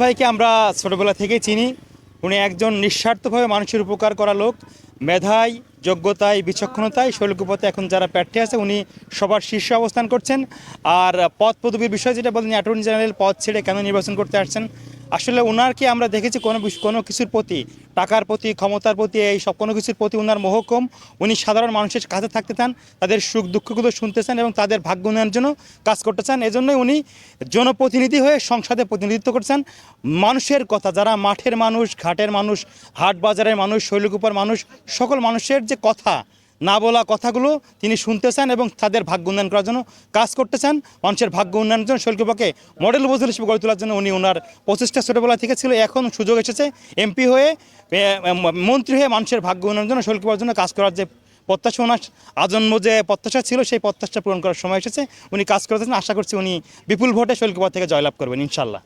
ভাইকে আমরা ছোটবেলা থেকেই চিনি। উনি একজন নিঃস্বার্থভাবে মানুষের উপকার করা লোক। মেধায়, যোগ্যতায়, বিচক্ষণতায় শৈলকুপাতে এখন যারা প্রার্থী আছে উনি সবার শীর্ষে অবস্থান করছেন। আর পদ পদবীর বিষয় যেটা বলেন, অ্যাটর্নি জেনারেল পদ ছেড়ে কেন নির্বাচন করতে আসছেন, আসলে ওনারকে আমরা দেখেছি কোনো কিছুর প্রতি, টাকার প্রতি, ক্ষমতার প্রতি, এই সব কোনো কিছুর প্রতি ওনার মোহ কম। উনি সাধারণ মানুষের কাছে থাকতে চান, তাদের সুখ দুঃখগুলো শুনতে চান এবং তাদের ভাগ্য উন্নয়নের জন্য কাজ করতে চান। এজন্যই উনি জনপ্রতিনিধি হয়ে সংসদে প্রতিনিধিত্ব করছেন। মানুষের কথা, যারা মাঠের মানুষ, ঘাটের মানুষ, হাট বাজারের মানুষ, শৈলকুপার মানুষ, সকল মানুষের যে কথা, না বলা কথাগুলো তিনি শুনতে চান এবং তাদের ভাগ্য উন্নয়ন করার জন্য কাজ করতে চান। মানুষের ভাগ্য উন্নয়নের জন্য শৈলকুপাকে মডেল উপজেলা হিসেবে গড়ে তোলার জন্য উনি ওনার প্রচেষ্টা ছোটোবেলা থেকে ছিল। এখন সুযোগ এসেছে এমপি হয়ে, মন্ত্রী হয়ে মানুষের ভাগ্য উন্নয়নের জন্য, শৈলকুপার জন্য কাজ করার যে প্রত্যাশা, ওনার আজন্ম যে প্রত্যাশা ছিল, সেই প্রত্যাশা পূরণ করার সময় এসেছে। উনি কাজ করতেছেন। আশা করছি উনি বিপুল ভোটে শৈলকুপা থেকে জয়লাভ করবেন ইনশাল্লাহ।